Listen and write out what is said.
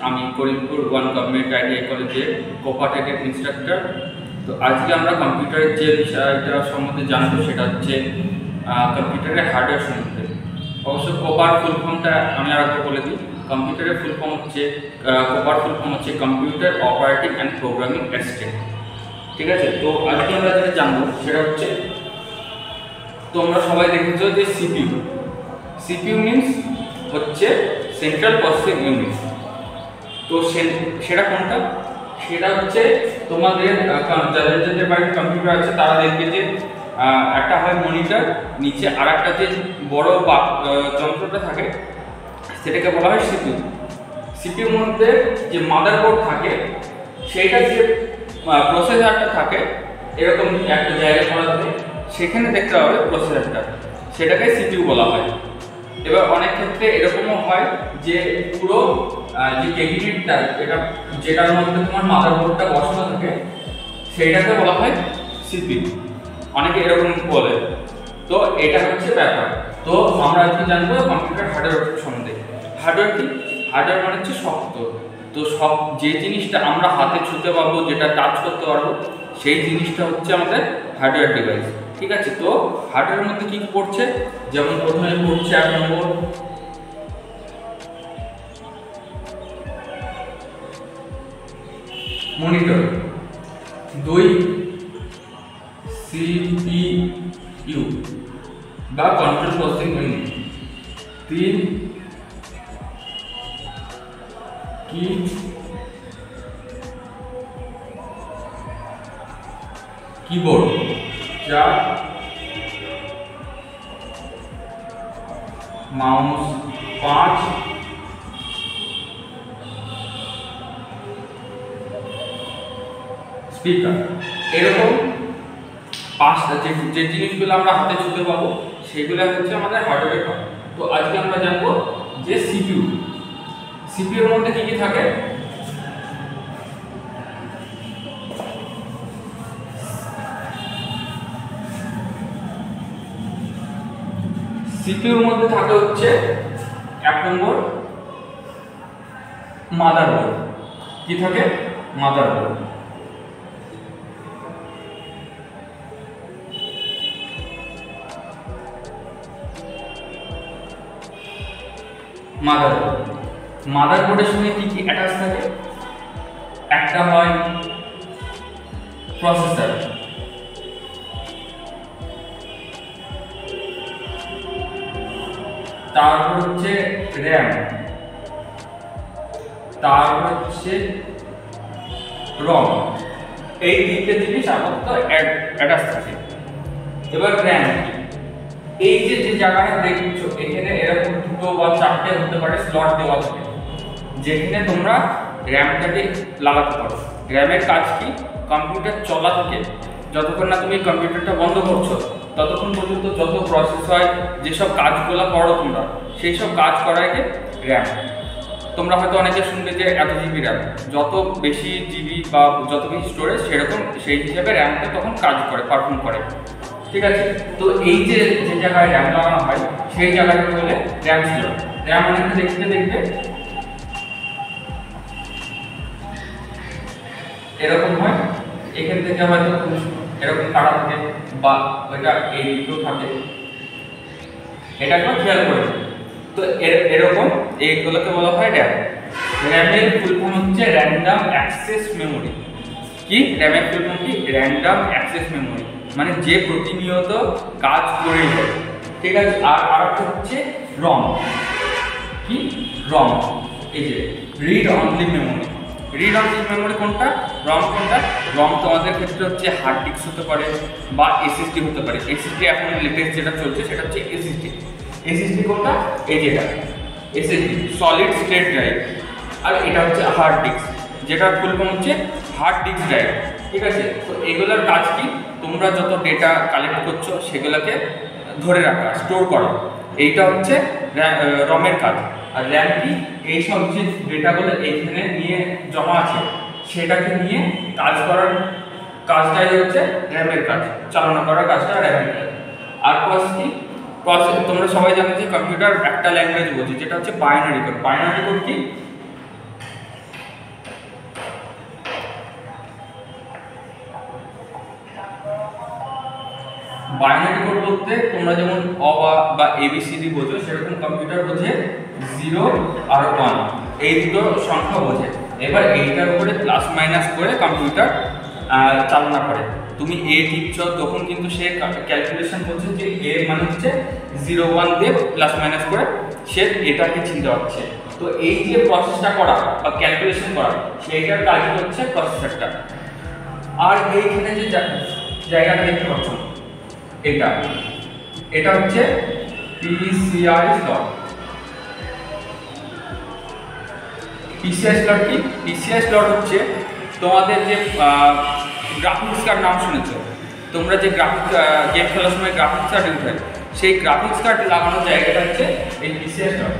আমি Karimpur 1 government ITI কলেজের কোপাটেটেড instructor. তো আজকে আমরা কম্পিউটারের যে বিষয়টা সম্বন্ধে জানবো সেটা হচ্ছে কম্পিউটারের হার্ডওয়্যার সম্বন্ধে। অবশ্য কোপার ফুল ফর্মটা আমি আরেকবার বলে দিই। কম্পিউটারের ফুল ফর্ম হচ্ছে কোপার ফুল ফর্ম হচ্ছে computer operating and programming system. ঠিক আছে, তো আজকে আমরা যেটা জানবো সেটা হচ্ছে, তোমরা সবাই দেখেছো যে সিপিইউ মিনস হচ্ছে সেন্ট্রাল প্রসেসিং ইউনিট। তো সেটা কোনটা? সেটা হচ্ছে তোমাদের যাদের বাড়ির কম্পিউটার আছে তারা দেখবে যে একটা হয় মনিটর, নিচে আর একটা যে বড় যন্ত্রটা থাকে সেটাকে বলা হয় সিপিইউ। সিপিইউর মধ্যে যে মাদারবোর্ড থাকে সেইটা যে প্রসেসরটা থাকে এরকম একটা জায়গায় করা থাকে, সেখানে দেখতে হবে প্রসেসরটা, সেটাকে সিপিইউ বলা হয়। এবার অনেক ক্ষেত্রে এরকমও হয় যে পুরো যে ক্যাবিনেটটা যেটার মধ্যে তোমার মাদারবোর্ডটা বসানো থাকে সেইটাকে বলা হয় সিপিইউ, অনেকে এরকম বলে। তো এটা হচ্ছে ব্যাপার। তো আমরা আজকে জানবো কম্পিউটার হার্ডওয়্যার সম্বন্ধে। হার্ডওয়্যার কি? হার্ডওয়্যার মানে হচ্ছে শক্ত। তো যে জিনিসটা আমরা হাতে ছুঁতে পারবো, যেটা টাচ করতে পারবো, সেই জিনিসটা হচ্ছে আমাদের হার্ডওয়্যার ডিভাইস। ঠিক আছে, তো হার্ডওয়্যারের মধ্যে কি পড়ছে? যেমন প্রথমে পড়ছে 1 নম্বর মনিটর, 2 সিপিইউ বা control processing unit, 3 keyboard, 4 mouse, 5 speaker. এরকম 5টা যে জিনিসগুলো আমরা হাতে ছুঁতে পাবো সেগুলো হচ্ছে আমাদের হার্ডওয়্যার। তো আজকে আমরা জানবো যে সিপিইউর মধ্যে কি কি থাকে। সিপিইউর মধ্যে থাকে হচ্ছে 1 নম্বর মাদারবোর্ড। কি থাকে? মাদারবোর্ড। মাদারবোর্ডের সঙ্গে কি কি অ্যাটাচ থাকে? একটা হয় প্রসেসর, তারপর হচ্ছে র্যাম, তারপর হচ্ছে রম। এই 3টে জিনিস আপাতত অ্যাটাচ থাকে। এবার র্যাম কি? এই যে জায়গাটা দেখছো এখানে এরকম 2 বা 4টে হতে পারে স্লট দেওয়া থাকে, যেখানে তোমরা র্যামটাকে লাগাতে পারো। র্যামের কাজ কি? কম্পিউটার চলা থাকে, যতক্ষণ না তুমি কম্পিউটারটা বন্ধ করছো ততক্ষণ পর্যন্ত যত প্রসেস হয়, যেসব কাজগুলো করো তোমরা, সেই সব কাজ করাকে র্যাম। তোমরা হয়তো অনেকে শুনবে যে এত জিবি র্যাম, যত বেশি জিবি বা যত বেশি স্টোরেজ সেরকম সেই হিসাবে র্যামটা তখন কাজ করে, পারফর্ম করে। ঠিক আছে, তো এই যে জায়গায় র্যাম লাগানো হয় সেই জায়গাটাকে বলে র্যাম স্লট। র্যাম অনেকটা দেখতে এরকম হয়। এখান থেকে হয়তো এরকম কাটা থাকে বা ওইটা এই দিকেও থাকে, এটা একবার খেয়াল করে। তো এরকম এইগুলোকে বলা হয় র্যাম। র্যামের ফুল ফর্ম হচ্ছে র্যান্ডম অ্যাক্সেস মেমোরি। কি? র্যামের ফুল ফর্ম কি? র্যান্ডম অ্যাক্সেস মেমোরি, মানে যে প্রতিনিয়ত কাজ করে যায়। ঠিক আছে, আর একটা হচ্ছে রম। কি? রম। এই যে read only memory. Read only memory কোনটা? রম কোনটা? রম তোমাদের ক্ষেত্রে হচ্ছে হার্ড ডিস্ক হতে পারে বা এসএসডি হতে পারে। এসএসডি এখন লেটেস্ট যেটা চলছে সেটা হচ্ছে এসএসডি। এসএসডি কোনটা? এই যেটা এসএসডি, সলিড স্টেট ড্রাইভ। আর এটা হচ্ছে হার্ড ডিস্ক, যেটা ফুল ফর্ম হচ্ছে হার্ড ডিস্ক ড্রাইভ। ঠিক আছে, তো এগুলোর কাজ কি? তোমরা যত ডেটা কালেক্ট করছো সেগুলোকে ধরে রাখা, স্টোর করা, এইটা হচ্ছে রমের কাজ। আর র্যাম কি? এইসব যে ডেটাগুলো এইখানে নিয়ে জমা আছে সেটাকে নিয়ে কাজ করার কাজটাই হচ্ছে র্যামের কাজ, চালনা করার কাজটা র্যামের কাজ। আর প্রসেস কি? প্রসেস তোমরা সবাই জানো যে কম্পিউটার একটা ল্যাঙ্গুয়েজ বোঝে, যেটা হচ্ছে বাইনারি কোড। বাইনারি কোড কি? বাইনারি কোড বলতে তোমরা যেমন অ বা এবিসিডি বোঝো, সেরকম কম্পিউটার বোঝে 0 আর 1, এই দুটো সংখ্যা বোঝে। এবার এইটার উপরে প্লাস মাইনাস করে কম্পিউটার চালনা করে। তুমি এ টিপছ তখন কিন্তু সে ক্যালকুলেশন করছে যে এ মানে হচ্ছে 0 1 দিয়ে প্লাস মাইনাস করে সে এটাকে চিনতে পারছে। তো এই যে প্রসেসটা করা বা ক্যালকুলেশন করা, সেইটার কাজ হচ্ছে প্রসেসরটা। আর এইখানে যে জায়গাটা দেখতে পাচ্ছ, এটা হচ্ছে পিসিআই স্লট। পিসিআই স্লট কি? পিসিআই স্লট হচ্ছে তোমাদের যে গ্রাফিক্স কার্ড নাম শুনেছো তোমরা, যে গ্রাফিক গেম খেলার সময় গ্রাফিক্স কার্ড ইউজ হয়, সেই গ্রাফিক্স কার্ড লাগানোর জায়গাটা হচ্ছে এই পিসিআই স্লট।